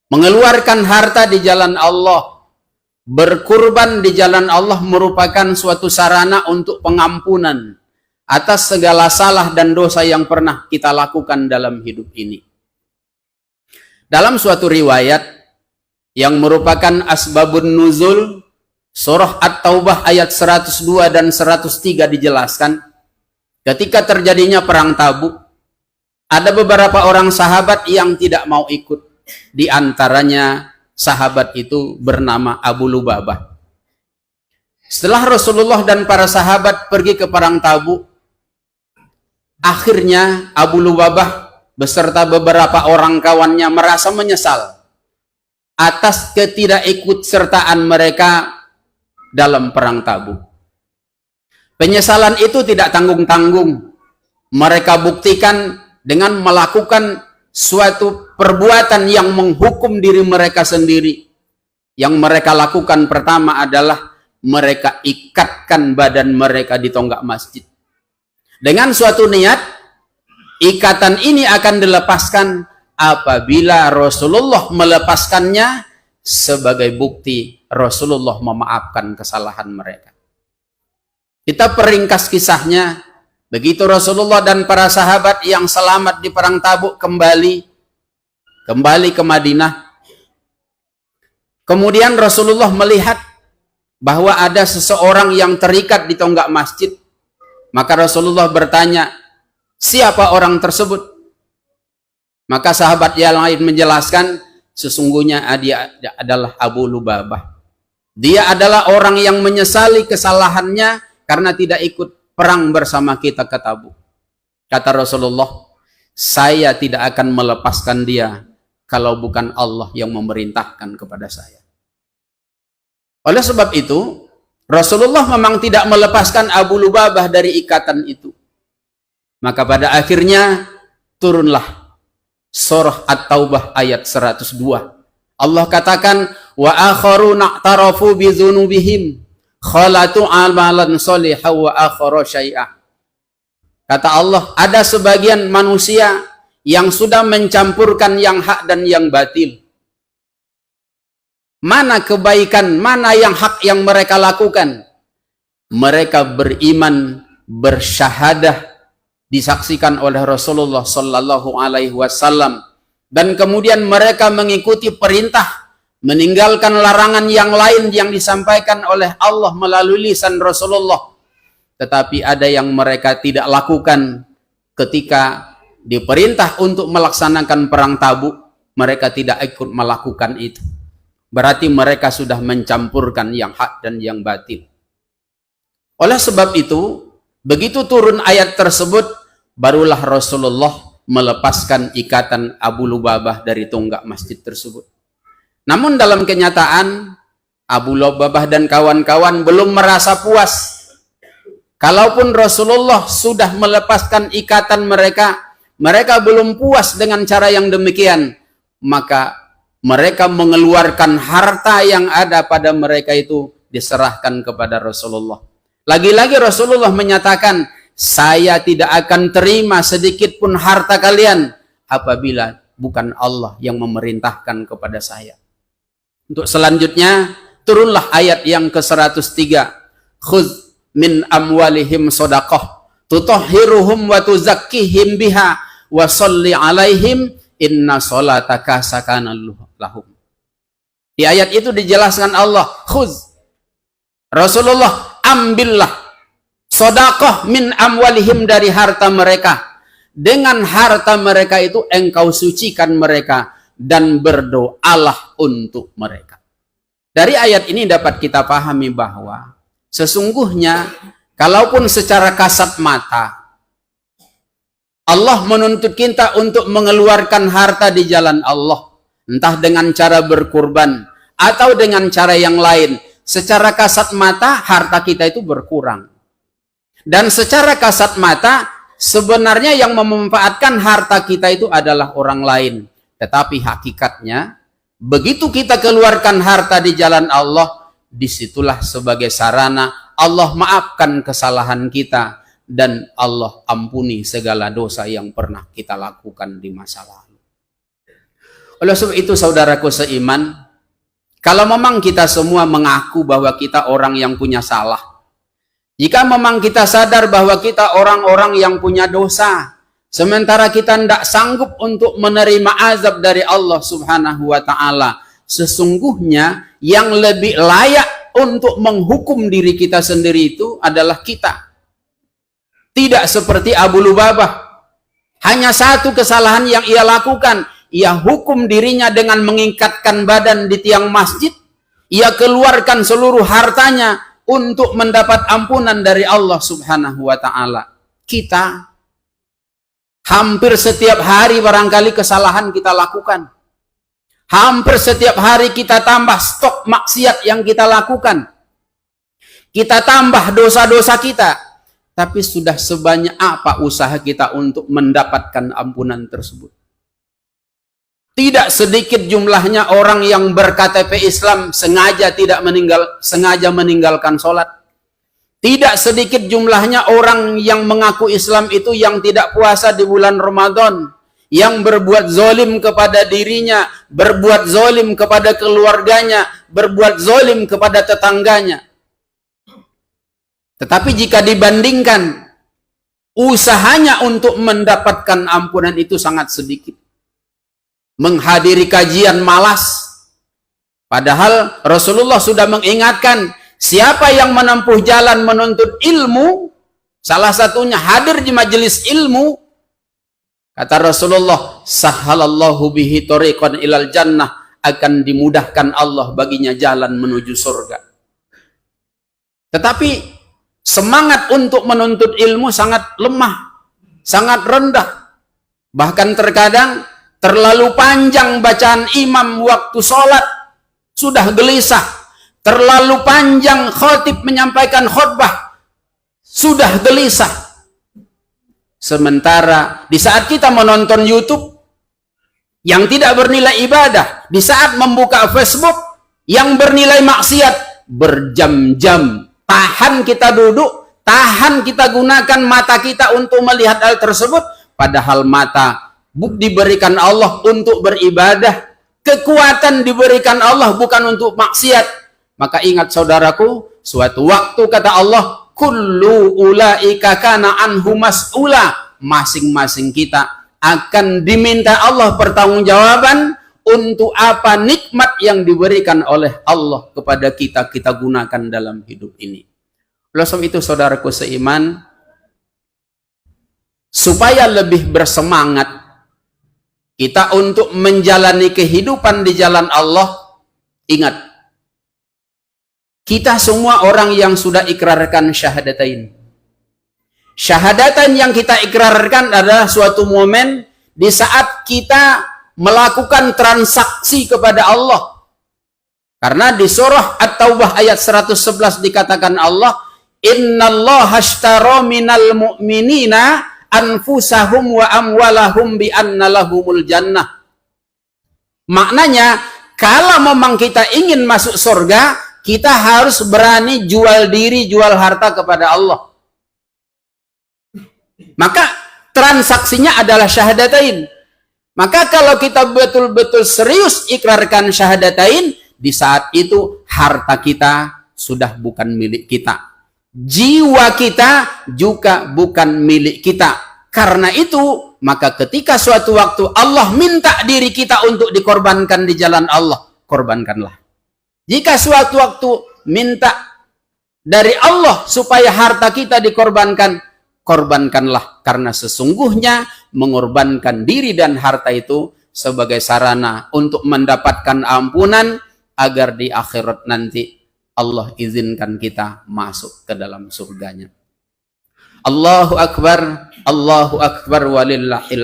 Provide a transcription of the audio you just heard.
Mengeluarkan harta di jalan Allah, berkurban di jalan Allah merupakan suatu sarana untuk pengampunan atas segala salah dan dosa yang pernah kita lakukan dalam hidup ini. Dalam suatu riwayat yang merupakan asbabun nuzul, surah At-Taubah ayat 102 dan 103 dijelaskan, ketika terjadinya perang Tabuk, ada beberapa orang sahabat yang tidak mau ikut. Di antaranya sahabat itu bernama Abu Lubabah. Setelah Rasulullah dan para sahabat pergi ke perang Tabuk, akhirnya Abu Lubabah beserta beberapa orang kawannya merasa menyesal atas ketidakikutsertaan mereka dalam perang Tabuk. Penyesalan itu tidak tanggung-tanggung. Mereka buktikan dengan melakukan suatu perbuatan yang menghukum diri mereka sendiri. Yang mereka lakukan pertama adalah mereka ikatkan badan mereka di tonggak masjid. Dengan suatu niat, ikatan ini akan dilepaskan apabila Rasulullah melepaskannya sebagai bukti Rasulullah memaafkan kesalahan mereka. Kita peringkas kisahnya. Begitu Rasulullah dan para sahabat yang selamat di perang Tabuk kembali ke Madinah. Kemudian Rasulullah melihat bahwa ada seseorang yang terikat di tonggak masjid. Maka Rasulullah bertanya, siapa orang tersebut? Maka sahabat yang lain menjelaskan, sesungguhnya dia adalah Abu Lubabah. Dia adalah orang yang menyesali kesalahannya karena tidak ikut perang bersama kita ke Tabuk. Kata Rasulullah, saya tidak akan melepaskan dia kalau bukan Allah yang memerintahkan kepada saya. Oleh sebab itu, Rasulullah memang tidak melepaskan Abu Lubabah dari ikatan itu. Maka pada akhirnya turunlah surah At-Taubah ayat 102. Allah katakan, wa akharuna i'tarafu bi dzunubihim khalatu amalan sholihan wa akhara syai'ah. Kata Allah, ada sebagian manusia yang sudah mencampurkan yang hak dan yang batil. Mana kebaikan, mana yang hak yang mereka lakukan? Mereka beriman, bersyahadah, disaksikan oleh Rasulullah sallallahu alaihi wasallam, dan kemudian mereka mengikuti perintah, meninggalkan larangan yang lain yang disampaikan oleh Allah melalui lisan Rasulullah. Tetapi ada yang mereka tidak lakukan ketika diperintah untuk melaksanakan perang Tabuk, mereka tidak ikut melakukan itu. Berarti mereka sudah mencampurkan yang hak dan yang batil. Oleh sebab itu, begitu turun ayat tersebut, barulah Rasulullah melepaskan ikatan Abu Lubabah dari tonggak masjid tersebut. Namun dalam kenyataan, Abu Lubabah dan kawan-kawan belum merasa puas. Kalaupun Rasulullah sudah melepaskan ikatan mereka, mereka belum puas dengan cara yang demikian. Maka mereka mengeluarkan harta yang ada pada mereka itu diserahkan kepada Rasulullah. Lagi-lagi Rasulullah menyatakan, saya tidak akan terima sedikit pun harta kalian apabila bukan Allah yang memerintahkan kepada saya. Untuk selanjutnya, turunlah ayat yang ke-103. Khudz min amwalihim shadaqah tutahhiruhum wa tuzakkihim biha wa sholli alaihim inna sholataka sakanal lahum. Di ayat itu dijelaskan Allah, khudz, Rasulullah, ambillah shadaqah min amwalihim, dari harta mereka. Dengan harta mereka itu engkau sucikan mereka dan berdoalah untuk mereka. Dari ayat ini dapat kita pahami bahwa sesungguhnya kalaupun secara kasat mata Allah menuntut kita untuk mengeluarkan harta di jalan Allah, entah dengan cara berkurban atau dengan cara yang lain, secara kasat mata harta kita itu berkurang. Dan secara kasat mata sebenarnya yang memanfaatkan harta kita itu adalah orang lain. Tetapi hakikatnya, begitu kita keluarkan harta di jalan Allah, disitulah sebagai sarana Allah maafkan kesalahan kita dan Allah ampuni segala dosa yang pernah kita lakukan di masa lalu. Oleh sebab itu saudaraku seiman, kalau memang kita semua mengaku bahwa kita orang yang punya salah, jika memang kita sadar bahwa kita orang-orang yang punya dosa, sementara kita tidak sanggup untuk menerima azab dari Allah Subhanahu wa Ta'ala, sesungguhnya yang lebih layak untuk menghukum diri kita sendiri itu adalah kita. Tidak seperti Abu Lubabah, hanya satu kesalahan yang ia lakukan, ia hukum dirinya dengan mengikatkan badan di tiang masjid, ia keluarkan seluruh hartanya untuk mendapat ampunan dari Allah Subhanahu wa Ta'ala. Kita hampir setiap hari barangkali kesalahan kita lakukan. Hampir setiap hari kita tambah stok maksiat yang kita lakukan. Kita tambah dosa-dosa kita. Tapi sudah sebanyak apa usaha kita untuk mendapatkan ampunan tersebut? Tidak sedikit jumlahnya orang yang ber-KTP Islam sengaja meninggalkan sholat. Tidak sedikit jumlahnya orang yang mengaku Islam itu yang tidak puasa di bulan Ramadan, yang berbuat zolim kepada dirinya, berbuat zolim kepada keluarganya, berbuat zolim kepada tetangganya. Tetapi jika dibandingkan, usahanya untuk mendapatkan ampunan itu sangat sedikit. Menghadiri kajian malas. Padahal Rasulullah sudah mengingatkan, siapa yang menempuh jalan menuntut ilmu, salah satunya hadir di majelis ilmu, kata Rasulullah, sahalallahu bihi tariqan ilal jannah, akan dimudahkan Allah baginya jalan menuju surga. Tetapi semangat untuk menuntut ilmu sangat lemah, sangat rendah. Bahkan terkadang terlalu panjang bacaan imam waktu sholat, sudah gelisah. Terlalu panjang khatib menyampaikan khutbah, sudah gelisah. Sementara di saat kita menonton YouTube yang tidak bernilai ibadah, di saat membuka Facebook yang bernilai maksiat, berjam-jam tahan kita duduk, tahan kita gunakan mata kita untuk melihat hal tersebut, padahal mata diberikan Allah untuk beribadah, kekuatan diberikan Allah bukan untuk maksiat. Maka ingat saudaraku, suatu waktu kata Allah, kullu ulaika kana anhu mas'ula, masing-masing kita akan diminta Allah pertanggungjawaban untuk apa nikmat yang diberikan oleh Allah kepada kita, kita gunakan dalam hidup ini. Oleh sebab itu saudaraku seiman, supaya lebih bersemangat kita untuk menjalani kehidupan di jalan Allah, ingat, kita semua orang yang sudah ikrarkan syahadatain. Syahadatan yang kita ikrarkan adalah suatu momen di saat kita melakukan transaksi kepada Allah. Karena di surah At-Taubah ayat 111 dikatakan Allah, innallaha ashtara minal mu'minina anfusahum wa amwalahum bi anna lahumul jannah. Maknanya, kalau memang kita ingin masuk surga, kita harus berani jual diri, jual harta kepada Allah. Maka transaksinya adalah syahadatain. Maka kalau kita betul-betul serius ikrarkan syahadatain, di saat itu harta kita sudah bukan milik kita. Jiwa kita juga bukan milik kita. Karena itu, maka ketika suatu waktu Allah minta diri kita untuk dikorbankan di jalan Allah, korbankanlah. Jika suatu waktu minta dari Allah supaya harta kita dikorbankan, korbankanlah. Karena sesungguhnya mengorbankan diri dan harta itu sebagai sarana untuk mendapatkan ampunan, agar di akhirat nanti Allah izinkan kita masuk ke dalam surganya. Allahu Akbar, Allahu Akbar walillahil